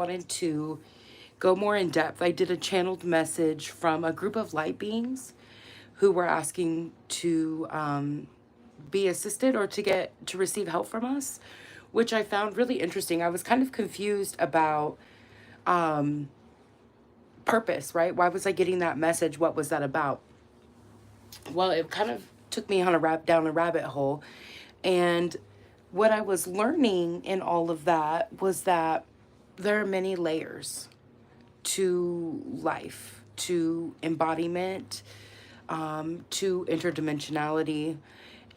wanted to go more in depth. I did a channeled message from a group of light beings who were asking to be assisted or to receive help from us, which I found really interesting. I was kind of confused about purpose, right? Why was I getting that message? What was that about? Well, it kind of took me on down a rabbit hole. And what I was learning in all of that was that there are many layers to life, to embodiment, to interdimensionality.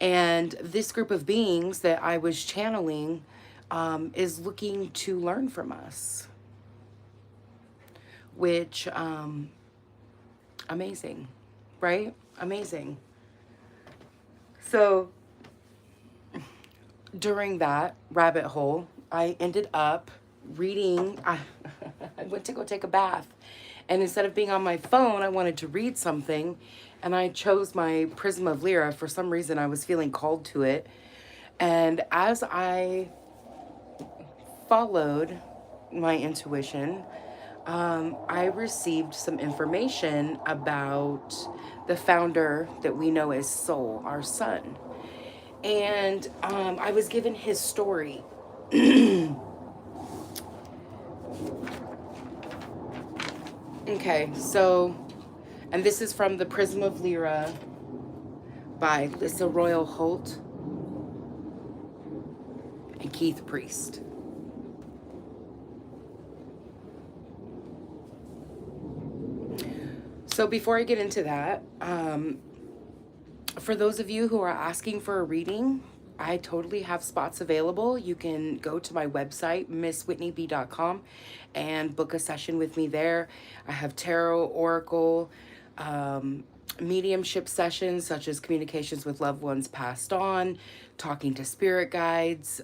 And this group of beings that I was channeling is looking to learn from us, which, amazing, right? Amazing. So during that rabbit hole, I ended up reading. I went to go take a bath. And instead of being on my phone, I wanted to read something. And I chose my Prism of Lyra. For some reason, I was feeling called to it. And as I followed my intuition, I received some information about the founder that we know as Soul, our sun. And I was given his story. Okay, so, and this is from the Prism of Lyra by Lissa Royal Holt and Keith Priest. So before I get into that, for those of you who are asking for a reading, I totally have spots available. You can go to my website, misswhitneyb.com, and book a session with me there. I have tarot, oracle, mediumship sessions such as communications with loved ones passed on, talking to spirit guides,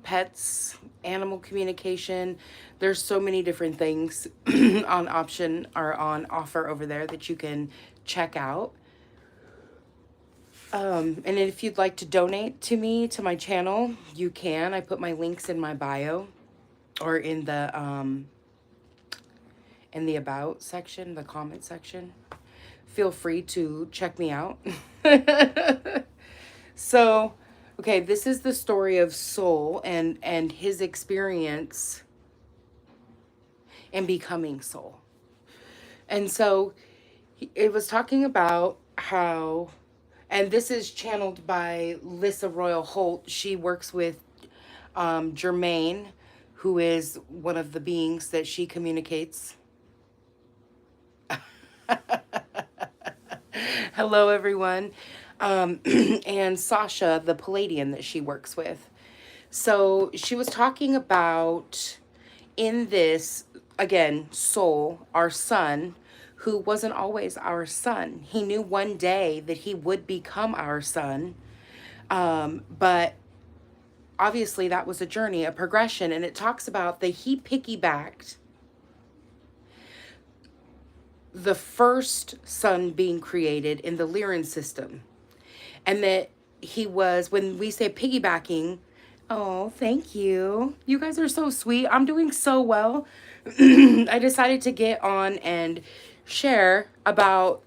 pets, animal communication. There's so many different things on offer over there that you can check out. And if you'd like to donate to me, to my channel, you can. I put my links in my bio or in the about section, the comment section. Feel free to check me out. So, okay, this is the story of Soul and his experience in becoming Soul. And so it was talking about how, and this is channeled by Lissa Royal Holt. She works with Germaine, who is one of the beings that she communicates. Hello, everyone. And Sasha, the Palladian that she works with. So she was talking about in this, again, Soul, our son, who wasn't always our son. He knew one day that he would become our son. But obviously that was a journey, a progression. And it talks about that he piggybacked the first sun being created in the Lyran system. And that he was, when we say piggybacking, oh, thank you. You guys are so sweet. I'm doing so well. I decided to get on and share about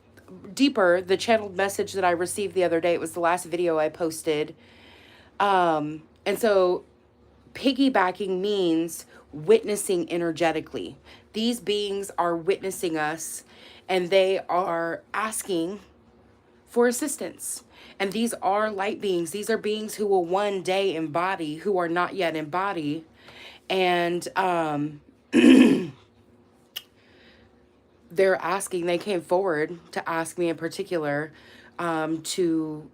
deeper the channeled message that I received the other day. It was the last video I posted. And so piggybacking means witnessing energetically. These beings are witnessing us and they are asking for assistance. And these are light beings. These are beings who will one day embody, who are not yet embodied. And they're asking, they came forward to ask me in particular to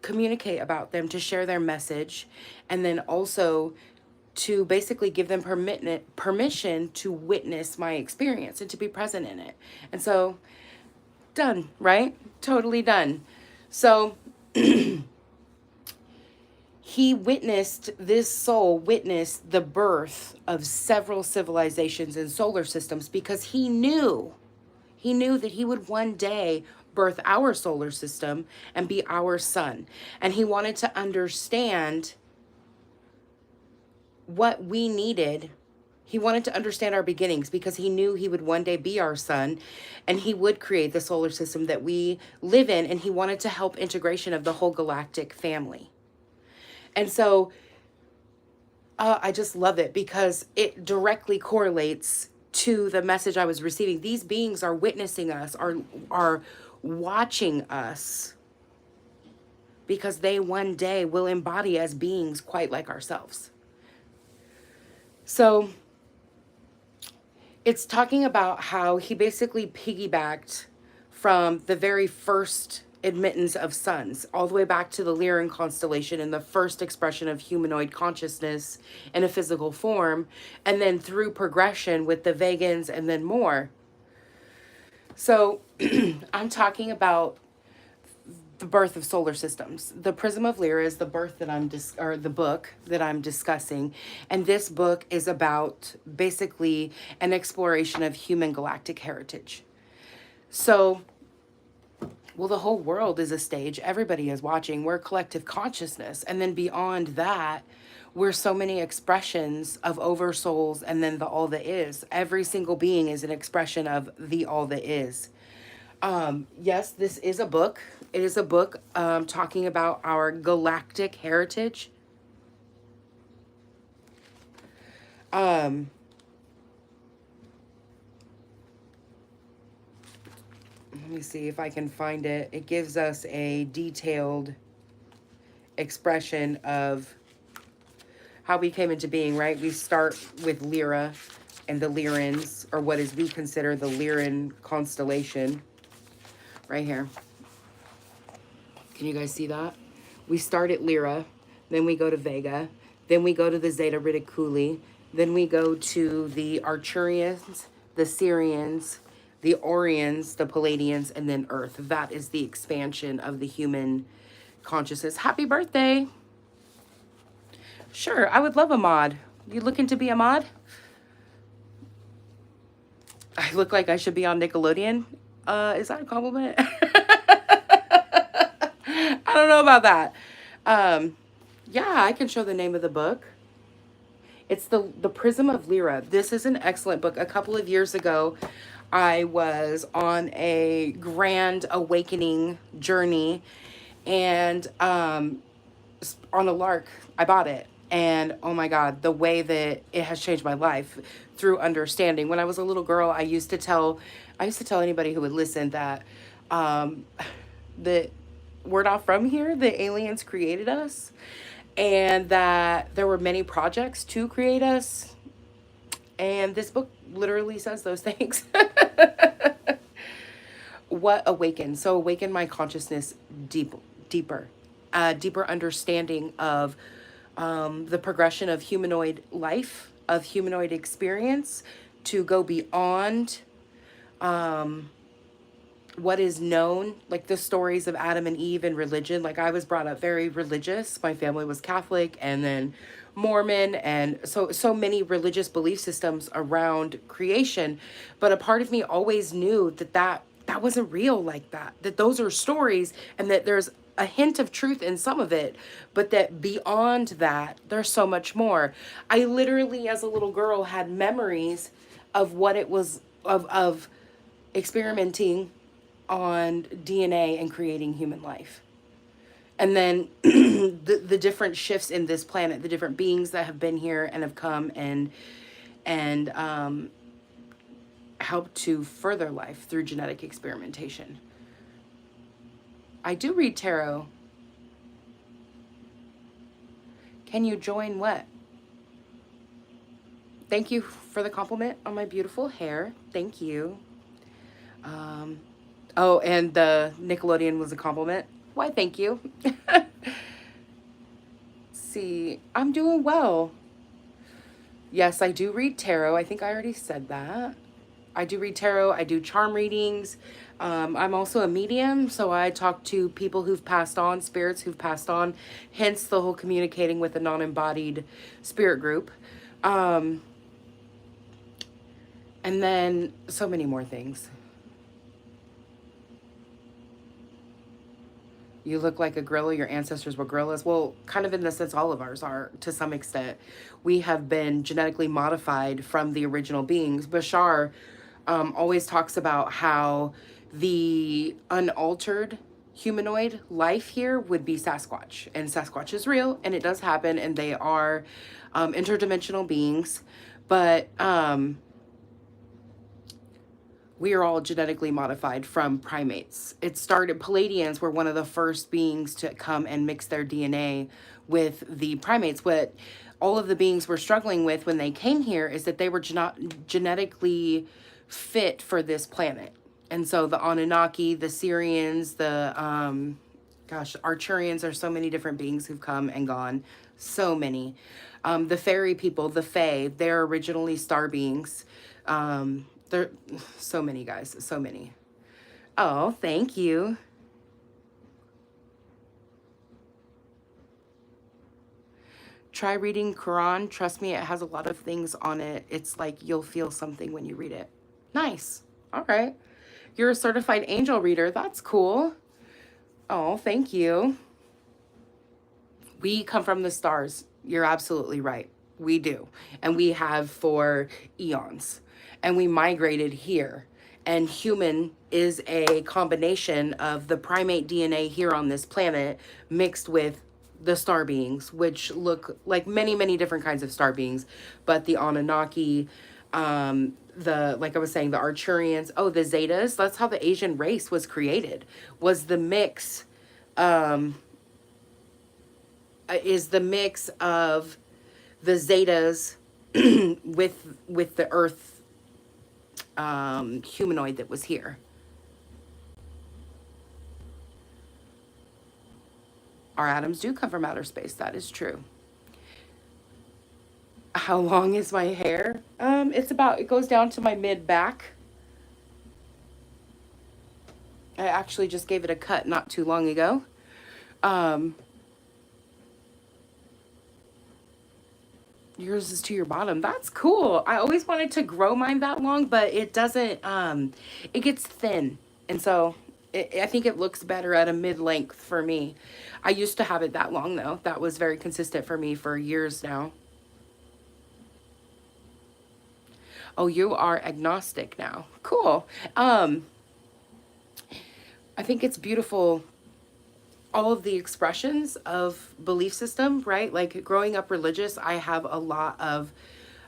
communicate about them, to share their message, and then also to basically give them permission to witness my experience and to be present in it. And so, done, right? Totally done. So, this soul witnessed the birth of several civilizations and solar systems because he knew that he would one day birth our solar system and be our son. And he wanted to understand what we needed. He wanted to understand our beginnings because he knew he would one day be our son and he would create the solar system that we live in. And he wanted to help integration of the whole galactic family. And so I just love it because it directly correlates to the message I was receiving. These beings are witnessing us, are watching us, because they one day will embody as beings quite like ourselves. So it's talking about how he basically piggybacked from the very first admittance of suns all the way back to the Lyran constellation and the first expression of humanoid consciousness in a physical form, and then through progression with the Vegans and then more. So I'm talking about the birth of solar systems. The Prism of Lyra is the birth that or the book that I'm discussing, and this book is about basically an exploration of human galactic heritage. So, well, the whole world is a stage. Everybody is watching. We're collective consciousness, and then beyond that, we're so many expressions of oversouls, and then the all that is. Every single being is an expression of the all that is. Yes, this is a book. It is a book talking about our galactic heritage. Let me see if I can find it. It gives us a detailed expression of how we came into being, right? We start with Lyra and the Lyrans, or what is we consider the Lyran constellation. Right here. Can you guys see that? We start at Lyra, then we go to Vega, then we go to the Zeta Reticuli, then we go to the Arcturians, the Syrians, the Orions, the Palladians, and then Earth. That is the expansion of the human consciousness. Happy birthday! Sure, I would love a mod. You looking to be a mod? I look like I should be on Nickelodeon. Is that a compliment? I don't know about that. Yeah, I can show the name of the book. It's the Prism of Lyra. This is an excellent book. A couple of years ago, I was on a grand awakening journey, and on a lark, I bought it. And oh my God, the way that it has changed my life through understanding. When I was a little girl, I used to tell anybody who would listen that that we're not from here, the aliens created us, and that there were many projects to create us. And this book literally says those things. What awakened? So awaken my consciousness deeper understanding of the progression of humanoid life, of humanoid experience, to go beyond what is known, like the stories of Adam and Eve and religion. Like, I was brought up very religious. My family was Catholic and then Mormon, and so many religious belief systems around creation. But a part of me always knew that wasn't real, like that those are stories, and that there's a hint of truth in some of it, but that beyond that, there's so much more. I literally, as a little girl, had memories of what it was of experimenting on DNA and creating human life. And then the different shifts in this planet, the different beings that have been here and have come and helped to further life through genetic experimentation. I do read tarot. Can you join what? Thank you for the compliment on my beautiful hair. Thank you. Oh, and the Nickelodeon was a compliment. Why, thank you. See, I'm doing well. Yes, I do read tarot. I think I already said that. I do read tarot. I do charm readings. I'm also a medium, so I talk to people who've passed on, spirits who've passed on, hence the whole communicating with a non-embodied spirit group. And then so many more things. You look like a gorilla. Your ancestors were gorillas. Well, kind of in the sense all of ours are to some extent. We have been genetically modified from the original beings. Bashar always talks about how the unaltered humanoid life here would be Sasquatch. And Sasquatch is real and it does happen and they are interdimensional beings. But we are all genetically modified from primates. It started, Palladians were one of the first beings to come and mix their DNA with the primates. What all of the beings were struggling with when they came here is that they were genetically fit for this planet. And so the Anunnaki, the Syrians, the, Arcturians, are so many different beings who've come and gone. So many. The fairy people, the Fae, they're originally star beings. There, so many, guys, so many. Oh, thank you. Try reading Quran. Trust me, it has a lot of things on it. It's like you'll feel something when you read it. Nice. All right. You're a certified angel reader. That's cool. Oh, thank you. We come from the stars. You're absolutely right. We do. And we have for eons. And we migrated here. And human is a combination of the primate DNA here on this planet mixed with the star beings, which look like many, many different kinds of star beings. But the Anunnaki, like I was saying, the Arcturians, oh, the Zetas, that's how the Asian race was created, was the mix, is the mix of the Zetas with the Earth humanoid that was here. Our atoms do come from outer space. That is true. How long is my hair? It goes down to my mid back. I actually just gave it a cut not too long ago. Yours is to your bottom. That's cool. I always wanted to grow mine that long, but it doesn't, it gets thin. And so I think it looks better at a mid-length for me. I used to have it that long though. That was very consistent for me for years now. Oh, you are agnostic now. Cool. I think it's beautiful, all of the expressions of belief system, right? Like growing up religious, I have a lot of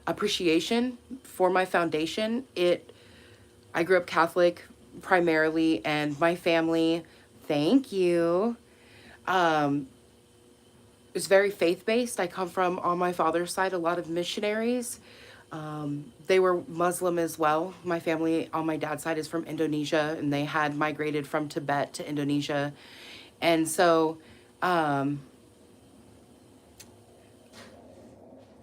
appreciation for my foundation. I grew up Catholic primarily, and my family, thank you, is very faith-based. I come from, on my father's side, a lot of missionaries. They were Muslim as well. My family on my dad's side is from Indonesia, and they had migrated from Tibet to Indonesia. And so, a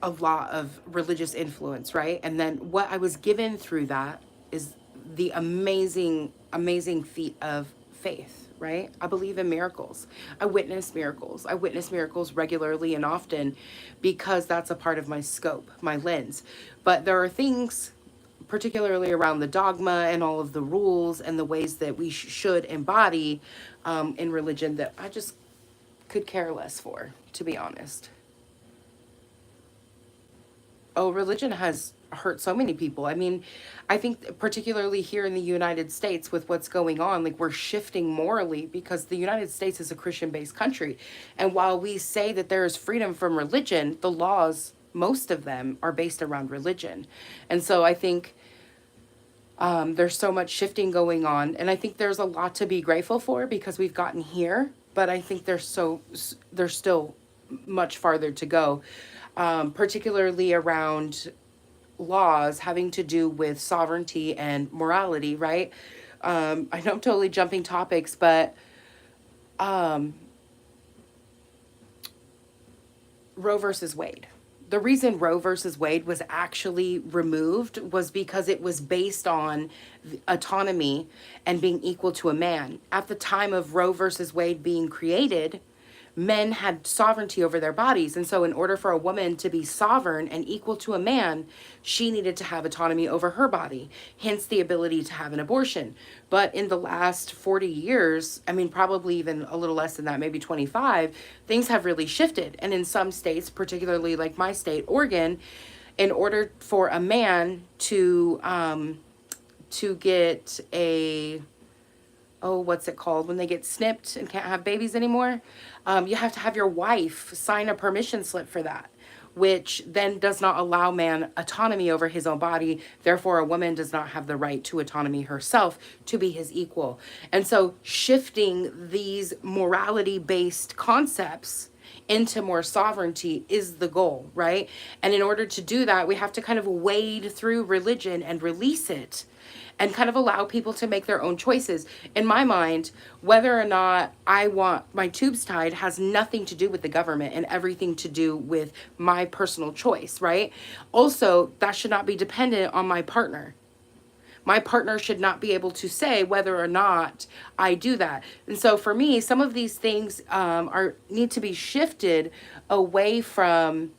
lot of religious influence, right? And then what I was given through that is the amazing, amazing feat of faith, right? I believe in miracles. I witness miracles. I witness miracles regularly and often because that's a part of my scope, my lens. But there are things, particularly around the dogma and all of the rules and the ways that we should embody in religion, that I just could care less for, to be honest. Oh, religion has hurt so many people. I mean, I think particularly here in the United States with what's going on, like we're shifting morally because the United States is a Christian-based country. And while we say that there is freedom from religion, the laws, most of them are based around religion. And so I think there's so much shifting going on. And I think there's a lot to be grateful for because we've gotten here. But I think there's still much farther to go, particularly around laws having to do with sovereignty and morality, right? I know I'm totally jumping topics, but Roe versus Wade. The reason Roe versus Wade was actually removed was because it was based on autonomy and being equal to a man. At the time of Roe versus Wade being created, men had sovereignty over their bodies. And so in order for a woman to be sovereign and equal to a man, she needed to have autonomy over her body, hence the ability to have an abortion. But in the last 40 years, I mean, probably even a little less than that, maybe 25, things have really shifted. And in some states, particularly like my state, Oregon, in order for a man to get a, oh, what's it called when they get snipped and can't have babies anymore? You have to have your wife sign a permission slip for that, which then does not allow man autonomy over his own body. Therefore, a woman does not have the right to autonomy herself to be his equal. And so shifting these morality-based concepts into more sovereignty is the goal, right? And in order to do that, we have to kind of wade through religion and release it and kind of allow people to make their own choices. In my mind, whether or not I want my tubes tied has nothing to do with the government and everything to do with my personal choice, right? Also, that should not be dependent on my partner. My partner should not be able to say whether or not I do that. And so for me, some of these things need to be shifted away from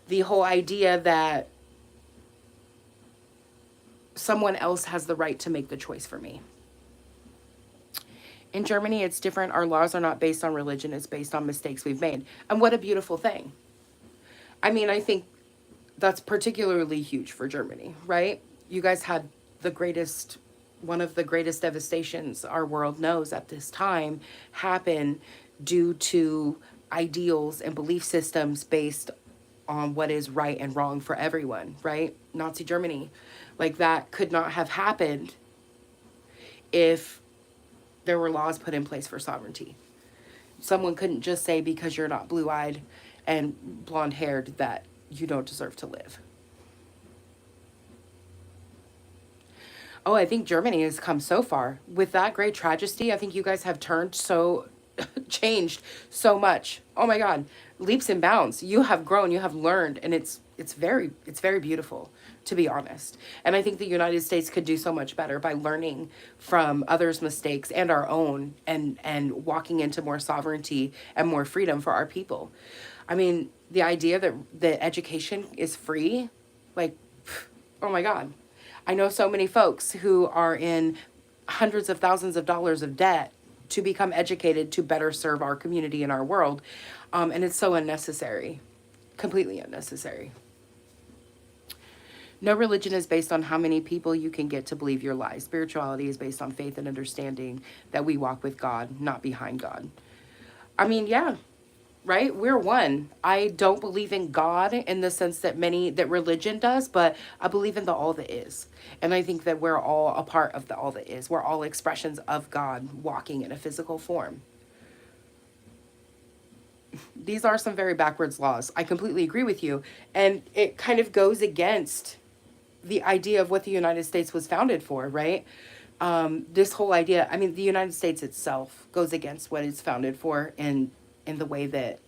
the whole idea that someone else has the right to make the choice for me. In Germany, it's different. Our laws are not based on religion. It's based on mistakes we've made. And what a beautiful thing. I mean, I think that's particularly huge for Germany, right? You guys had one of the greatest devastations our world knows at this time happen due to ideals and belief systems based on what is right and wrong for everyone, right? Nazi Germany. Like, that could not have happened if there were laws put in place for sovereignty. Someone couldn't just say because you're not blue-eyed and blonde-haired that you don't deserve to live. Oh, I think Germany has come so far. With that great tragedy, I think you guys have changed so much. Oh my God, leaps and bounds. You have grown, you have learned, and it's very beautiful, to be honest. And I think the United States could do so much better by learning from others' mistakes and our own, and walking into more sovereignty and more freedom for our people. I mean, the idea that education is free, like, oh my God. I know so many folks who are in hundreds of thousands of dollars of debt to become educated to better serve our community and our world. And it's so unnecessary, completely unnecessary. No religion is based on how many people you can get to believe your lies. Spirituality is based on faith and understanding that we walk with God, not behind God. I mean, yeah, right? We're one. I don't believe in God in the sense that religion does, but I believe in the all that is. And I think that we're all a part of the all that is. We're all expressions of God walking in a physical form. These are some very backwards laws. I completely agree with you. And it kind of goes against the idea of what the United States was founded for, right? This whole idea, I mean, the United States itself goes against what it's founded for in the way that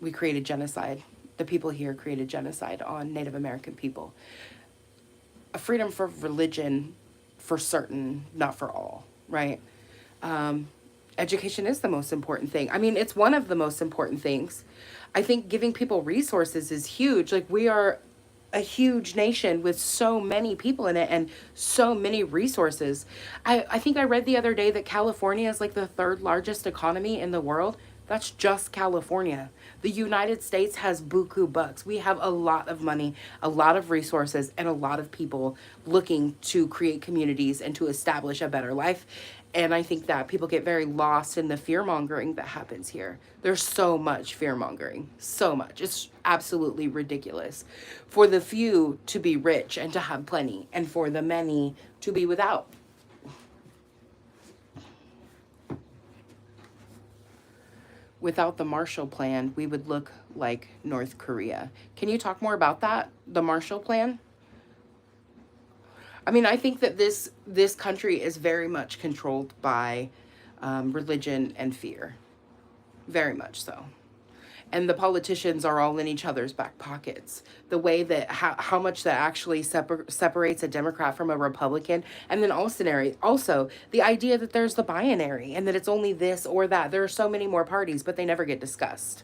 we created genocide. The people here created genocide on Native American people. A freedom for religion for certain, not for all, right? Education is the most important thing. I mean, it's one of the most important things. I think giving people resources is huge. Like, we are a huge nation with so many people in it and so many resources. I think I read the other day that California is like the third largest economy in the world. That's just California. The United States has buku bucks. We have a lot of money, a lot of resources, and a lot of people looking to create communities and to establish a better life. And I think that people get very lost in the fear-mongering that happens here. There's so much fear-mongering, so much. It's absolutely ridiculous. For the few to be rich and to have plenty, and for the many to be without. Without the Marshall Plan, we would look like North Korea. Can you talk more about that, the Marshall Plan? I mean, I think that this country is very much controlled by religion and fear. Very much so. and the politicians are all in each other's back pockets. The way that how much that actually separates a Democrat from a Republican, and then also the idea that there's the binary and that it's only this or that. There are so many more parties, but they never get discussed.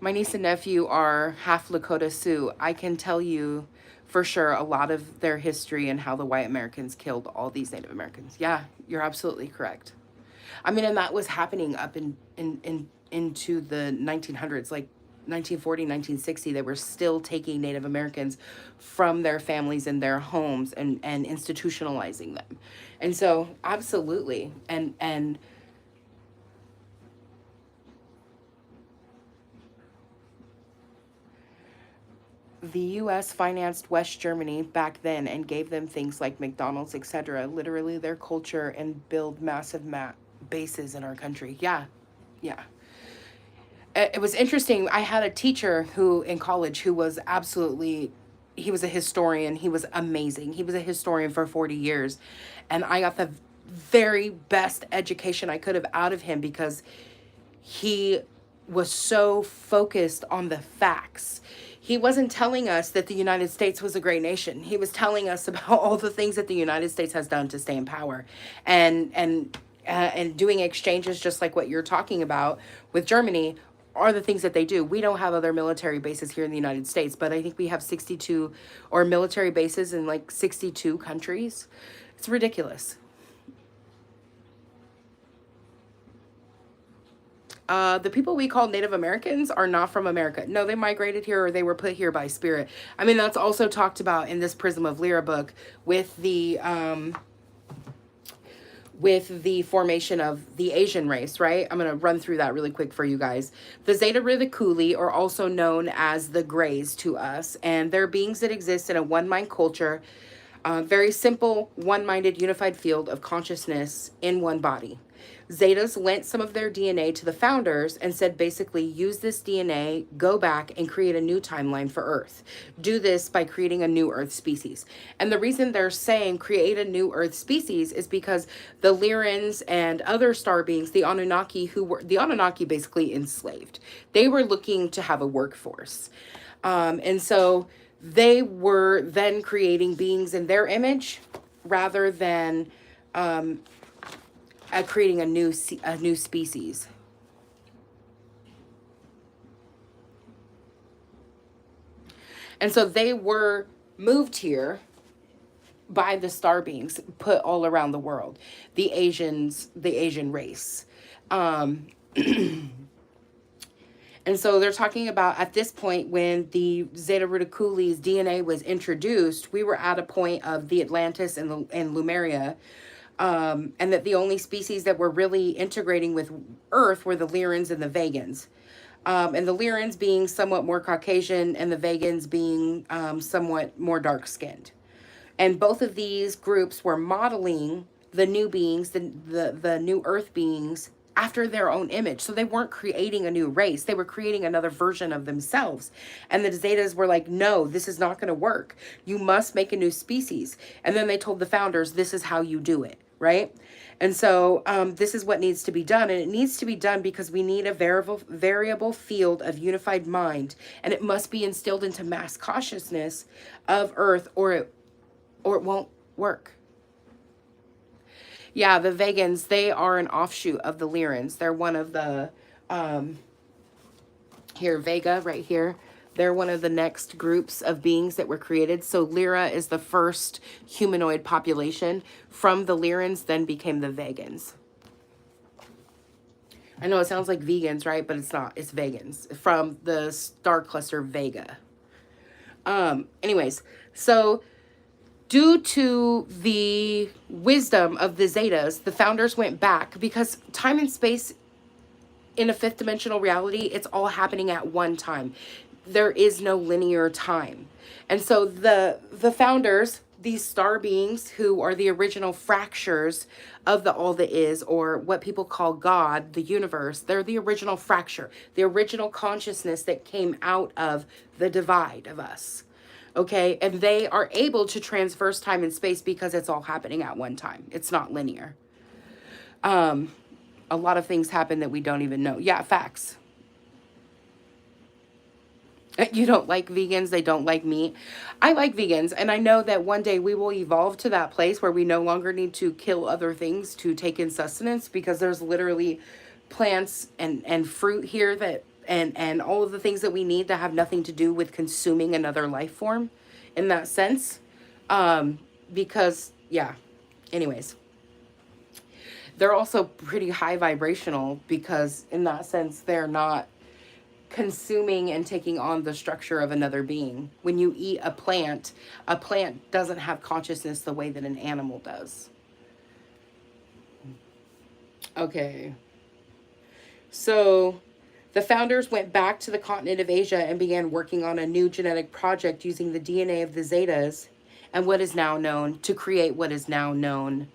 My niece and nephew are half Lakota Sioux. I can tell you for sure a lot of their history and how the white Americans killed all these Native Americans. Yeah, you're absolutely correct. I mean, and that was happening up into the 1900s, like 1940, 1960. They were still taking Native Americans from their families and their homes and institutionalizing them. And so, absolutely. And the US financed West Germany back then and gave them things like McDonald's, etc., literally their culture, and build massive bases in our country. Yeah. Yeah. It was interesting. I had a teacher who in college who was absolutely, he was a historian. He was amazing. He was a historian for 40 years. And I got the very best education I could have out of him because he was so focused on the facts. He wasn't telling us that the United States was a great nation. He was telling us about all the things that the United States has done to stay in power, and doing exchanges just like what you're talking about with Germany are the things that they do. We don't have other military bases here in the United States, but I think we have 62 or military bases in like 62 countries. It's ridiculous. The people we call Native Americans are not from America. No, they migrated here or they were put here by spirit. I mean, that's also talked about in this Prism of Lyra book with the formation of the Asian race, right? I'm going to run through that really quick for you guys. The Zeta Ridiculi are also known as the Greys to us, and they're beings that exist in a one-mind culture, very simple, one-minded, unified field of consciousness in one body. Zetas lent some of their DNA to the founders and said, basically, use this DNA, go back and create a new timeline for Earth. Do this by creating a new Earth species. And the reason they're saying create a new Earth species is because the Lyrans and other star beings, the Anunnaki basically enslaved. They were looking to have a workforce. And so they were then creating beings in their image rather than creating a new species. And so they were moved here by the star beings put all around the world, the Asian race. And so they're talking about at this point when the Zeta Ruticuli's DNA was introduced, we were at a point of the Atlantis and Lemuria. And that the only species that were really integrating with Earth were the Lyrans and the Vegans. And the Lyrans being somewhat more Caucasian and the Vegans being somewhat more dark-skinned. And both of these groups were modeling the new beings, the new Earth beings, after their own image. So they weren't creating a new race. They were creating another version of themselves. And the Zetas were like, no, this is not going to work. You must make a new species. And then they told the founders, this is how you do it. Right? And so this is what needs to be done. And it needs to be done because we need a variable field of unified mind. And it must be instilled into mass consciousness of Earth or it won't work. Yeah, the Vegans, they are an offshoot of the Lyrans. They're one of the, here, Vega, right here. They're one of the next groups of beings that were created. So Lyra is the first humanoid population. From the Lyrans, then became the Vegans. I know it sounds like vegans, right? But it's not. It's Vegans from the star cluster Vega. Anyways, so due to the wisdom of the Zetas, the founders went back because time and space in a fifth dimensional reality, it's all happening at one time. There is no linear time. And so the founders, these star beings who are the original fractures of the all that is, or what people call God, the universe, they're the original fracture, the original consciousness that came out of the divide of us. Okay, and they are able to transverse time and space because it's all happening at one time. It's not linear. A lot of things happen that we don't even know. Yeah, facts. You don't like vegans, they don't like meat. I like vegans, and I know that one day we will evolve to that place where we no longer need to kill other things to take in sustenance, because there's literally plants and fruit here that and all of the things that we need to have nothing to do with consuming another life form in that sense. Because yeah, anyways, they're also pretty high vibrational, because in that sense they're not consuming and taking on the structure of another being. When you eat a plant doesn't have consciousness the way that an animal does. Okay. So the founders went back to the continent of Asia and began working on a new genetic project using the DNA of the Zetas and what is now known to create what is now known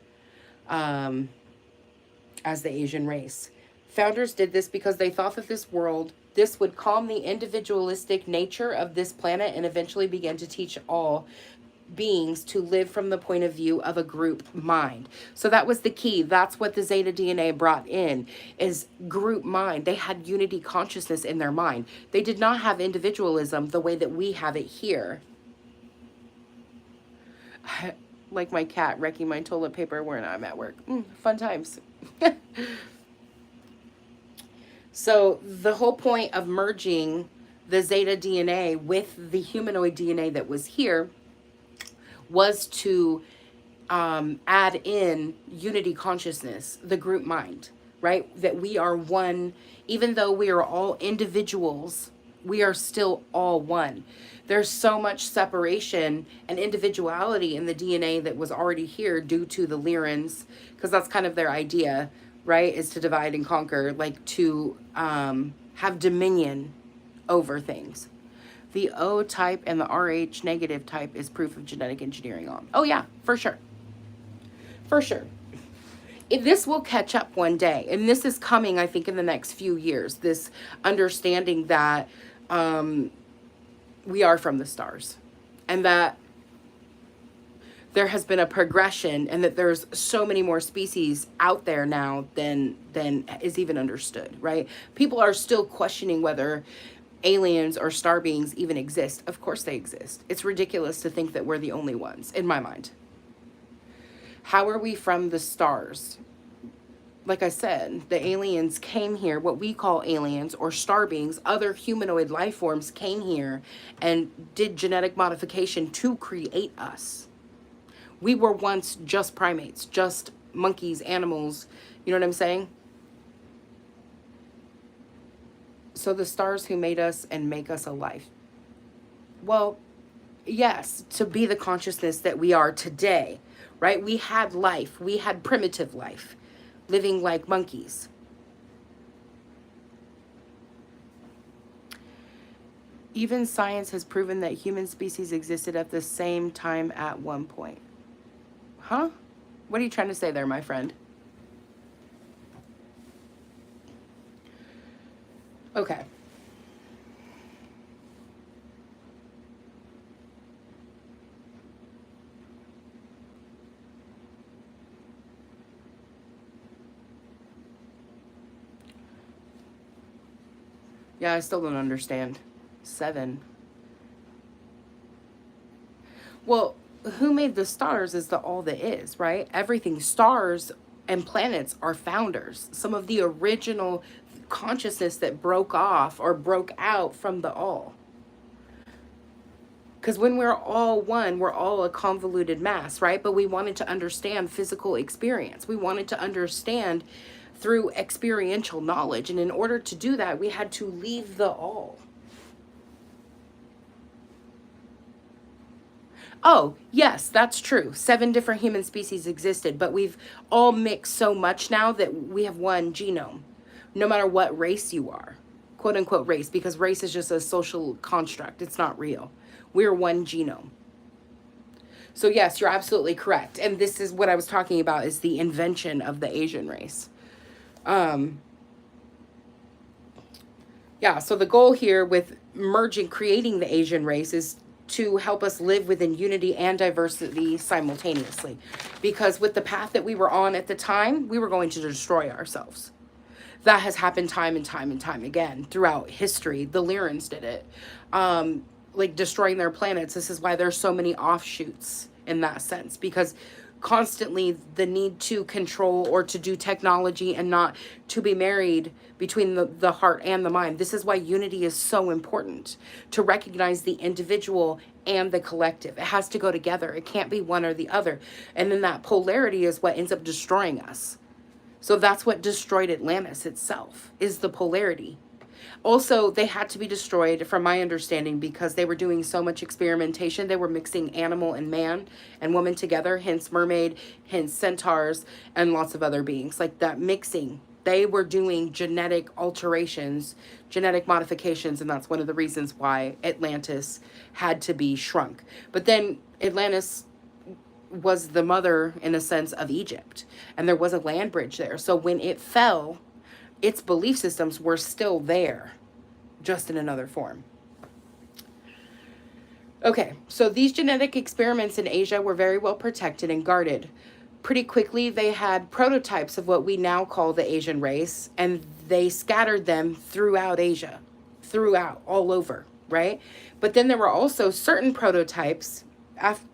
as the Asian race. Founders did this because they thought that this would calm the individualistic nature of this planet and eventually begin to teach all beings to live from the point of view of a group mind. So that was the key. That's what the Zeta DNA brought in, is group mind. They had unity consciousness in their mind. They did not have individualism the way that we have it here. Like my cat wrecking my toilet paper when I'm at work. Fun times. So the whole point of merging the Zeta DNA with the humanoid DNA that was here was to add in unity consciousness, the group mind, right? That we are one. Even though we are all individuals, we are still all one. There's so much separation and individuality in the DNA that was already here due to the Lyrans, because that's kind of their idea, right? Is to divide and conquer, like to have dominion over things. The O type and the RH negative type is proof of genetic engineering on. Oh yeah, for sure. For sure. This will catch up one day. And this is coming, I think, in the next few years. This understanding that we are from the stars. And that there has been a progression, and that there's so many more species out there now than is even understood, right? People are still questioning whether aliens or star beings even exist. Of course they exist. It's ridiculous to think that we're the only ones, in my mind. How are we from the stars? Like I said, the aliens came here, what we call aliens or star beings, other humanoid life forms came here and did genetic modification to create us. We were once just primates, just monkeys, animals. You know what I'm saying? So the stars who made us and make us alive. Well, yes, to be the consciousness that we are today, right? We had life. We had primitive life, living like monkeys. Even science has proven that human species existed at the same time at one point. Huh? What are you trying to say there, my friend? Okay. Yeah, I still don't understand. 7. Well, who made the stars is the all that is, right? Everything, stars and planets are founders. Some of the original consciousness that broke off or broke out from the all. Because when we're all one, we're all a convoluted mass, right? But we wanted to understand physical experience. We wanted to understand through experiential knowledge. And in order to do that, we had to leave the all. Oh, yes, that's true. 7 different human species existed, but we've all mixed so much now that we have one genome, no matter what race you are, quote unquote race, because race is just a social construct. It's not real. We're one genome. So yes, you're absolutely correct. And this is what I was talking about, is the invention of the Asian race. Yeah, so the goal here with merging, creating the Asian race is to help us live within unity and diversity simultaneously. Because with the path that we were on at the time, we were going to destroy ourselves. That has happened time and time and time again throughout history. The Lyrans did it. Like destroying their planets. This is why there's so many offshoots in that sense, because constantly the need to control or to do technology and not to be married between the heart and the mind. This is why unity is so important, to recognize the individual and the collective. It has to go together. It can't be one or the other. And then that polarity is what ends up destroying us. So that's what destroyed Atlantis itself, is the polarity. Also, they had to be destroyed, from my understanding, because they were doing so much experimentation. They were mixing animal and man and woman together, hence mermaid, hence centaurs, and lots of other beings. Like that mixing. They were doing genetic alterations, genetic modifications, and that's one of the reasons why Atlantis had to be shrunk. But then Atlantis was the mother, in a sense, of Egypt, and there was a land bridge there. So when it fell, its belief systems were still there, just in another form. Okay, so these genetic experiments in Asia were very well protected and guarded. Pretty quickly, they had prototypes of what we now call the Asian race, and they scattered them throughout Asia, throughout, all over, right? But then there were also certain prototypes,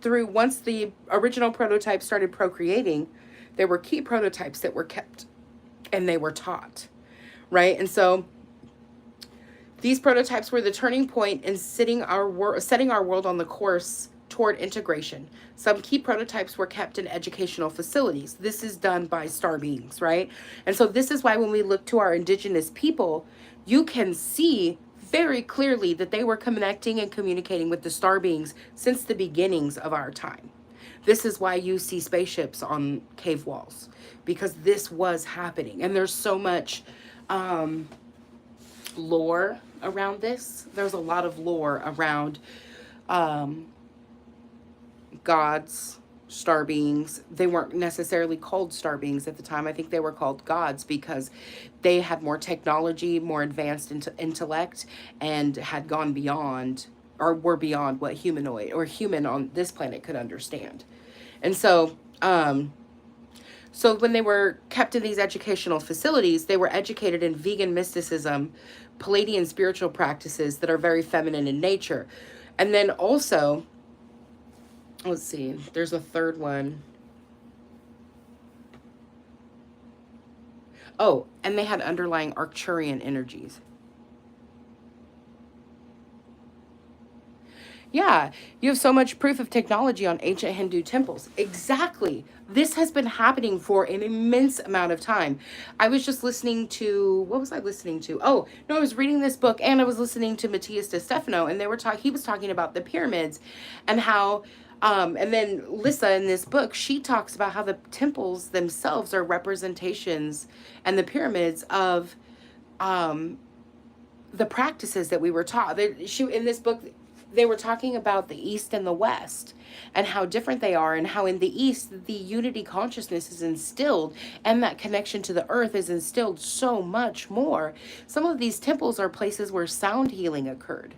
once the original prototypes started procreating, there were key prototypes that were kept, and they were taught, right? And so these prototypes were the turning point in setting our world on the course toward integration. Some key prototypes were kept in educational facilities. This is done by star beings, right? And so this is why when we look to our indigenous people, you can see very clearly that they were connecting and communicating with the star beings since the beginnings of our time. This is why you see spaceships on cave walls, because this was happening. And there's so much lore around this. There's a lot of lore around gods, star beings. They weren't necessarily called star beings at the time. I think they were called gods because they had more technology, more advanced intellect, and had gone beyond, or were beyond, what humanoid or human on this planet could understand. And so when they were kept in these educational facilities, they were educated in vegan mysticism, Palladian spiritual practices that are very feminine in nature. And then also, let's see, there's a third one. Oh, and they had underlying Arcturian energies. Yeah, you have so much proof of technology on ancient Hindu temples. Exactly. This has been happening for an immense amount of time. I was just listening to, what was I listening to? Oh, no, I was reading this book and I was listening to Matthias de Stefano, and he was talking about the pyramids and how, and then Lissa in this book, she talks about how the temples themselves are representations, and the pyramids of the practices that we were taught. In this book, they were talking about the East and the West and how different they are, and how in the East, the unity consciousness is instilled and that connection to the earth is instilled so much more. Some of these temples are places where sound healing occurred,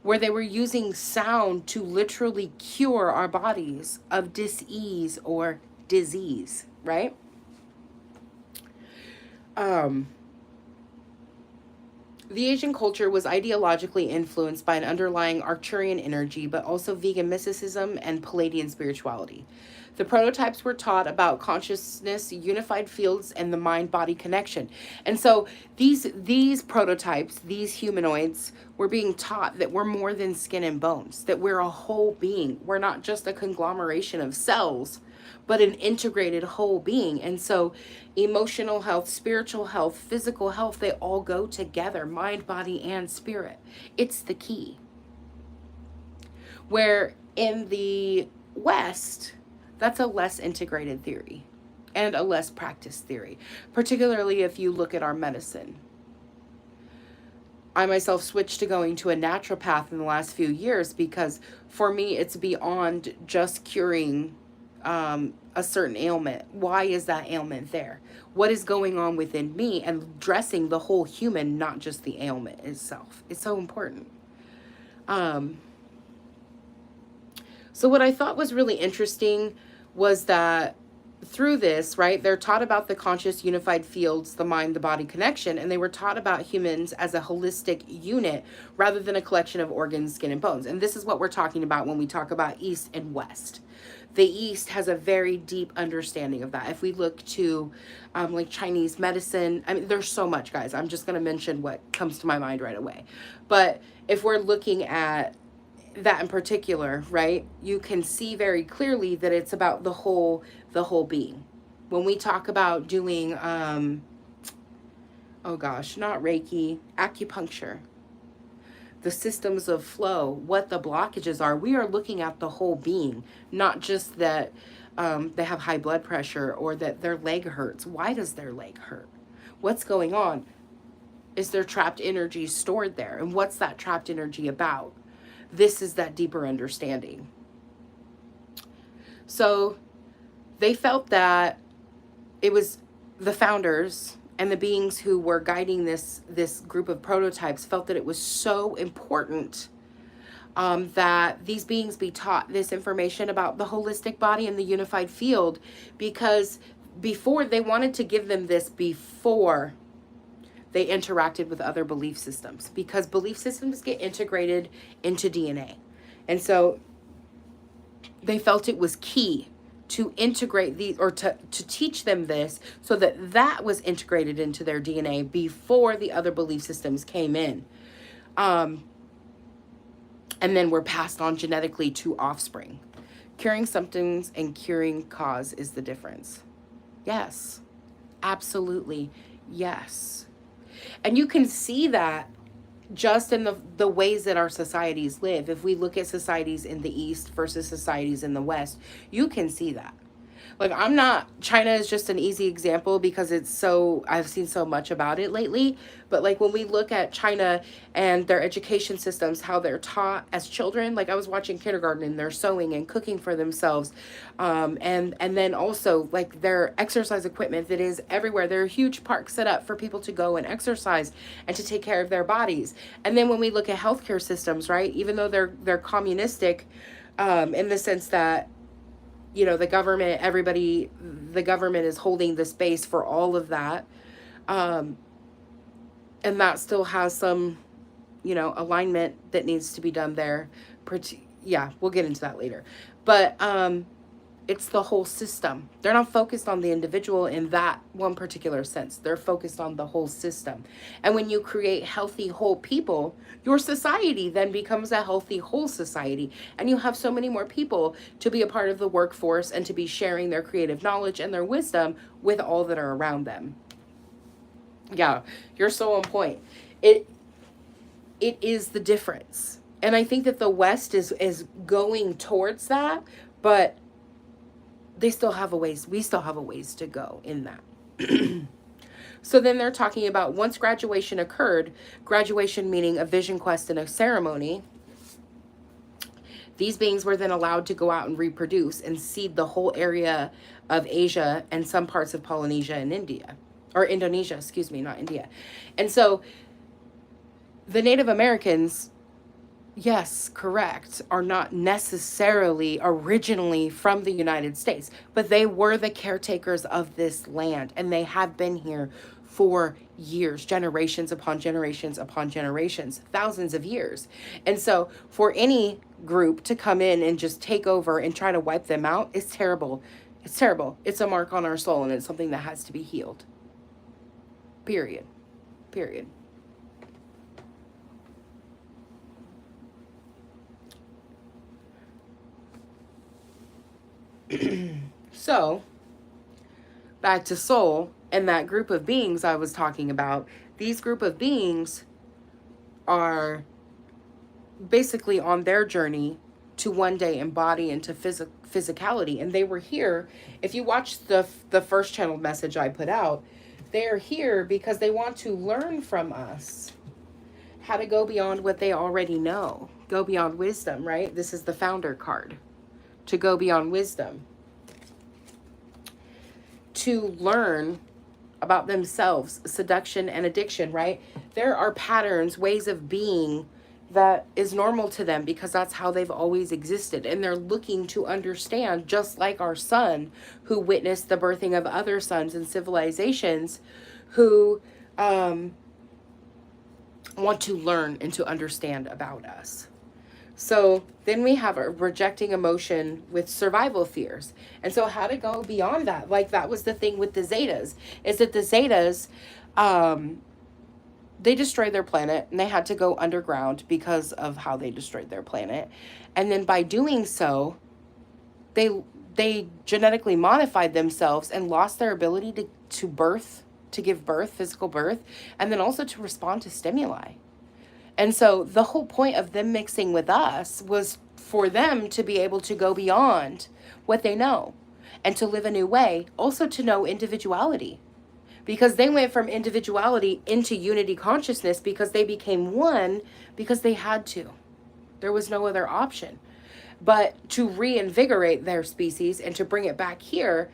where they were using sound to literally cure our bodies of dis-ease or disease, right? The Asian culture was ideologically influenced by an underlying Arcturian energy, but also vegan mysticism and Palladian spirituality. The prototypes were taught about consciousness, unified fields, and the mind-body connection. And so these prototypes, these humanoids, were being taught that we're more than skin and bones, that we're a whole being. We're not just a conglomeration of cells, but an integrated whole being. And so emotional health, spiritual health, physical health, they all go together, mind, body, and spirit. It's the key. Where in the West, that's a less integrated theory and a less practiced theory, particularly if you look at our medicine. I myself switched to going to a naturopath in the last few years because for me, it's beyond just curing a certain ailment. Why is that ailment there? What is going on within me? And addressing the whole human, not just the ailment itself. It's so important. So what I thought was really interesting was that through this, right, they're taught about the conscious unified fields, the mind, the body connection, and they were taught about humans as a holistic unit rather than a collection of organs, skin, and bones. And this is what we're talking about when we talk about East and West. The East has a very deep understanding of that. If we look to like Chinese medicine, I mean, there's so much, guys. I'm just going to mention what comes to my mind right away. But if we're looking at that in particular, right, you can see very clearly that it's about the whole being. When we talk about doing oh gosh, not reiki, acupuncture, the systems of flow, what the blockages are, we are looking at the whole being, not just that they have high blood pressure or that their leg hurts. Why does their leg hurt? What's going on? Is there trapped energy stored there? And what's that trapped energy about? This is that deeper understanding. So they felt that it was the founders and the beings who were guiding this group of prototypes felt that it was so important that these beings be taught this information about the holistic body and the unified field, because before they wanted to give them this before they interacted with other belief systems, because belief systems get integrated into DNA. And so they felt it was key to integrate these, or to teach them this, so that that was integrated into their DNA before the other belief systems came in. And then were passed on genetically to offspring. Curing symptoms and curing cause is the difference. Yes, absolutely, yes. And you can see that just in the ways that our societies live. If we look at societies in the East versus societies in the West, you can see that. Like, China is just an easy example because I've seen so much about it lately. But like when we look at China and their education systems, how they're taught as children, like I was watching kindergarten and they're sewing and cooking for themselves. And then also like their exercise equipment that is everywhere. There are huge parks set up for people to go and exercise and to take care of their bodies. And then when we look at healthcare systems, right, even though they're communistic, in the sense that, you know, the government is holding the space for all of that. And that still has some, you know, alignment that needs to be done there. Yeah, we'll get into that later. But it's the whole system. They're not focused on the individual in that one particular sense. They're focused on the whole system. And when you create healthy, whole people, your society then becomes a healthy, whole society. And you have so many more people to be a part of the workforce and to be sharing their creative knowledge and their wisdom with all that are around them. Yeah, you're so on point. It is the difference. And I think that the West is going towards that, but we still have a ways to go in that. So then they're talking about once graduation occurred, graduation meaning a vision quest and a ceremony, these beings were then allowed to go out and reproduce and seed the whole area of Asia and some parts of Polynesia and India, or Indonesia, excuse me, not India. And so the Native Americans, yes, correct, are not necessarily originally from the United States, but they were the caretakers of this land, and they have been here for years, generations upon generations upon generations, thousands of years. And so for any group to come in and just take over and try to wipe them out is terrible. It's terrible. It's a mark on our soul, and it's something that has to be healed. Period. Period. So, back to soul and that group of beings I was talking about. These group of beings are basically on their journey to one day embody into physicality. And they were here. If you watch the first channel message I put out, they're here because they want to learn from us how to go beyond what they already know. Go beyond wisdom, right? This is the founder card. To go beyond wisdom. To learn about themselves, seduction and addiction, right? There are patterns, ways of being that is normal to them because that's how they've always existed. And they're looking to understand, just like our sun, who witnessed the birthing of other suns and civilizations, who want to learn and to understand about us. So then we have a rejecting emotion with survival fears. And so how to go beyond that? Like, that was the thing with the Zetas, is that the Zetas, they destroyed their planet and they had to go underground because of how they destroyed their planet. And then by doing so, they genetically modified themselves and lost their ability to birth, to give birth, physical birth, and then also to respond to stimuli. And so the whole point of them mixing with us was for them to be able to go beyond what they know and to live a new way, also to know individuality. Because they went from individuality into unity consciousness because they became one because they had to. There was no other option. But to reinvigorate their species and to bring it back here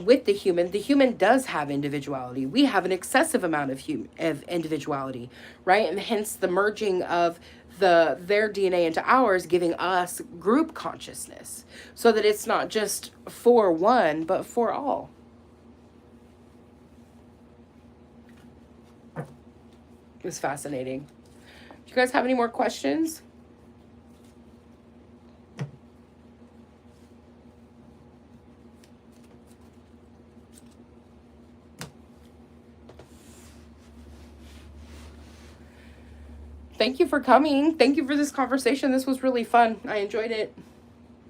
with the human does have individuality. We have an excessive amount of individuality, right? And hence the merging of their DNA into ours, giving us group consciousness, so that it's not just for one, but for all. It was fascinating. Do you guys have any more questions? Thank you for coming. Thank you for this conversation. This was really fun. I enjoyed it.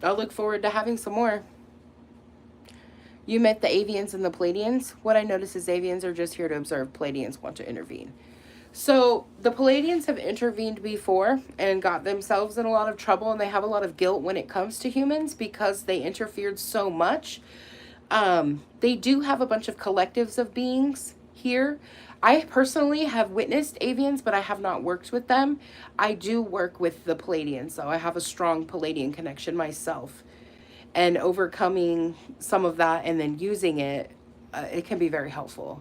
I'll look forward to having some more. You met the Avians and the Pleiadians. What I notice is Avians are just here to observe. Pleiadians want to intervene. So the Pleiadians have intervened before and got themselves in a lot of trouble, and they have a lot of guilt when it comes to humans because they interfered so much. They do have a bunch of collectives of beings here. I personally have witnessed Avians, but I have not worked with them. I do work with the Pleiadians, so I have a strong Pleiadian connection myself. And overcoming some of that and then using it, it can be very helpful.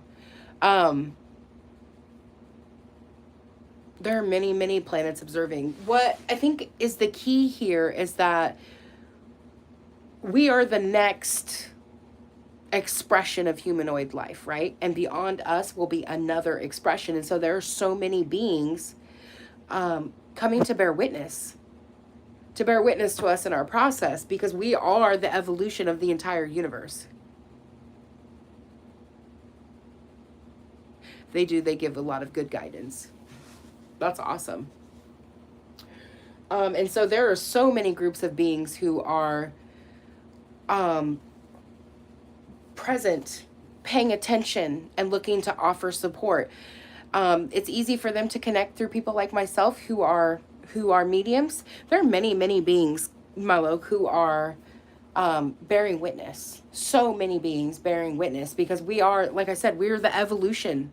There are many, many planets observing. What I think is the key here is that we are the next expression of humanoid life, right? And beyond us will be another expression. And so there are so many beings coming to bear witness to us in our process, because we are the evolution of the entire universe. They give a lot of good guidance. That's awesome. And so there are so many groups of beings who are present, paying attention, and looking to offer support. It's easy for them to connect through people like myself who are mediums. There are many, many beings, Milo, who are bearing witness. So many beings bearing witness, because we are, like I said, we're the evolution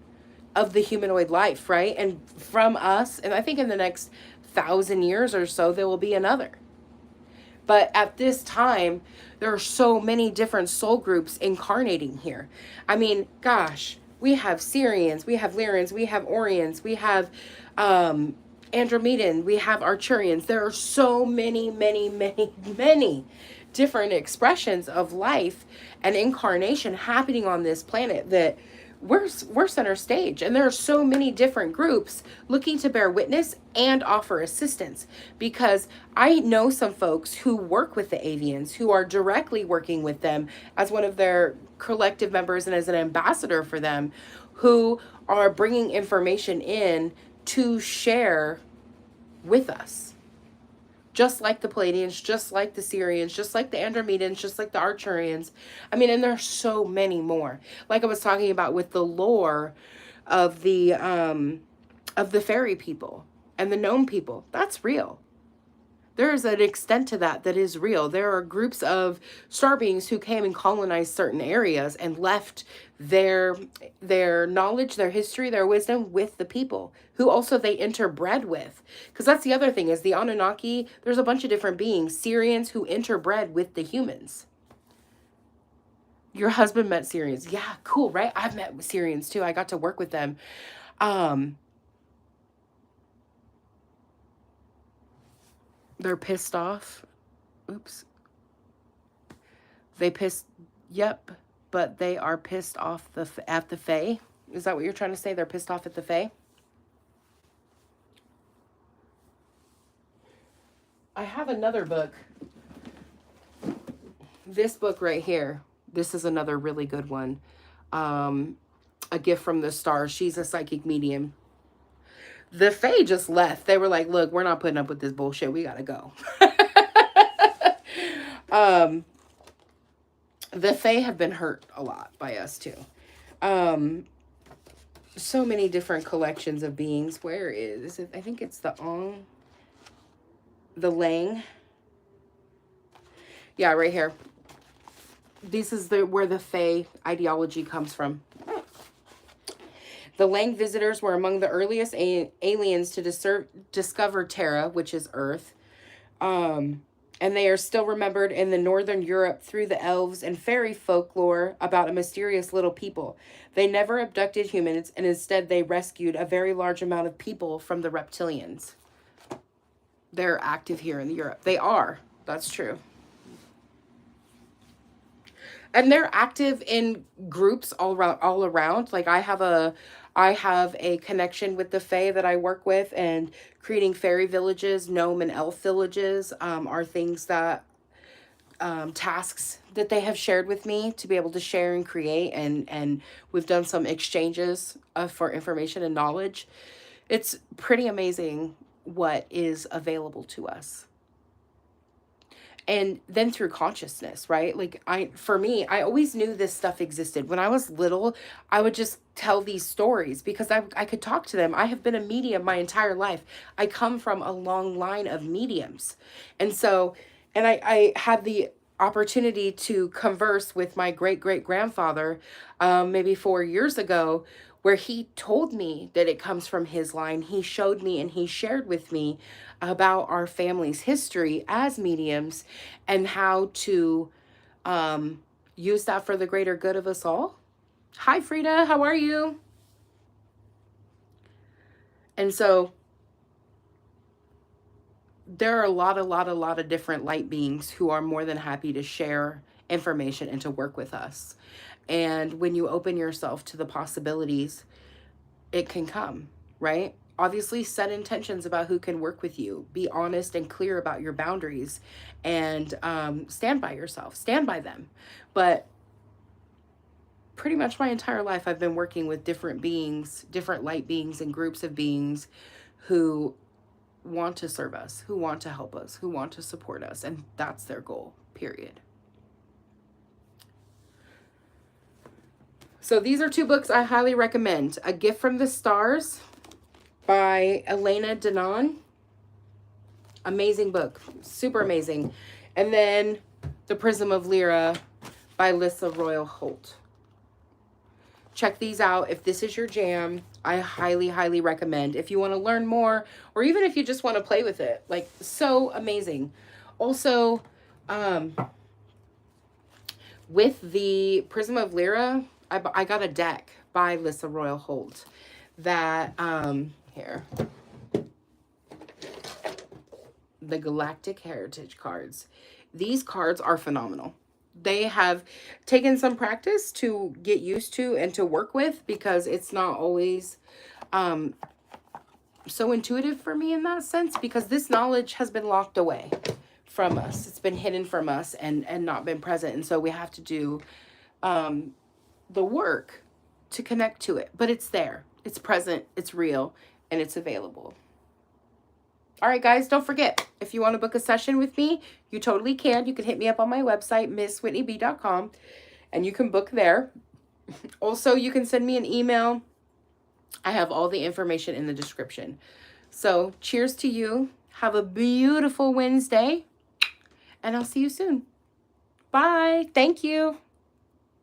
of the humanoid life, right? And from us, and I think in the next 1,000 years or so, there will be another. But at this time, there are so many different soul groups incarnating here. I mean, gosh, we have Syrians, we have Lyrans, we have Orions, we have Andromedan, we have Arcturians. There are so many, many, many, many different expressions of life and incarnation happening on this planet that we're center stage. And there are so many different groups looking to bear witness and offer assistance, because I know some folks who work with the Avians, who are directly working with them as one of their collective members and as an ambassador for them, who are bringing information in to share with us. Just like the Pleiadians, just like the Syrians, just like the Andromedans, just like the Arcturians. I mean, and there's so many more. Like I was talking about with the lore of the fairy people and the gnome people. That's real. There is an extent to that is real. There are groups of star beings who came and colonized certain areas and left their knowledge, their history, their wisdom with the people who also they interbred with. Because that's the other thing, is the Anunnaki, there's a bunch of different beings, Syrians who interbred with the humans. Your husband met Syrians. Yeah, cool, right? I've met Syrians too. I got to work with them. They're pissed off. Oops. They pissed, yep, but they are pissed off at the Fae. Is that what you're trying to say? They're pissed off at the Fae? I have another book. This book right here. This is another really good one. A Gift from the Stars. She's a psychic medium. The Fae just left. They were like, look, we're not putting up with this bullshit. We gotta go. The Fae have been hurt a lot by us too. So many different collections of beings. Where is it? I think it's the Lang. Yeah, right here. This is where the Fae ideology comes from. The Lang visitors were among the earliest aliens to discover Terra, which is Earth. And they are still remembered in the Northern Europe through the elves and fairy folklore about a mysterious little people. They never abducted humans, and instead they rescued a very large amount of people from the reptilians. They're active here in Europe. They are. That's true. And they're active in groups all around. Like I have a connection with the Fae that I work with, and creating fairy villages, gnome and elf villages are things that tasks that they have shared with me to be able to share and create, and we've done some exchanges for information and knowledge. It's pretty amazing what is available to us. And then through consciousness, right? Like for me, I always knew this stuff existed. When I was little, I would just tell these stories because I could talk to them. I have been a medium my entire life. I come from a long line of mediums. And so, and I had the opportunity to converse with my great-great-grandfather maybe 4 years ago, where he told me that it comes from his line. He showed me and he shared with me about our family's history as mediums and how to use that for the greater good of us all. Hi, Frida. How are you? And so there are a lot of different light beings who are more than happy to share information and to work with us. And when you open yourself to the possibilities, it can come, right? Obviously, set intentions about who can work with you. Be honest and clear about your boundaries, and stand by yourself. Stand by them. But pretty much my entire life, I've been working with different beings, different light beings and groups of beings who want to serve us, who want to help us, who want to support us. And that's their goal, period. So these are two books I highly recommend. A Gift from the Stars by Elena Danaan. Amazing book. Super amazing. And then The Prism of Lyra by Lissa Royal Holt. Check these out. If this is your jam, I highly recommend. If you want to learn more, or even if you just want to play with it. Like, so amazing. Also, with the Prism of Lyra, I got a deck by Lissa Royal Holt that, here, the Galactic Heritage cards. These cards are phenomenal. They have taken some practice to get used to and to work with, because it's not always so intuitive for me in that sense, because this knowledge has been locked away from us. It's been hidden from us and not been present. And so we have to do the work to connect to it, but it's there, it's present, it's real, and it's available. All right, guys, don't forget, if you want to book a session with me, you totally can. You can hit me up on my website, MissWhitneyB.com, and you can book there. Also, you can send me an email. I have all the information in the description. So cheers to you. Have a beautiful Wednesday, and I'll see you soon. Bye. Thank you.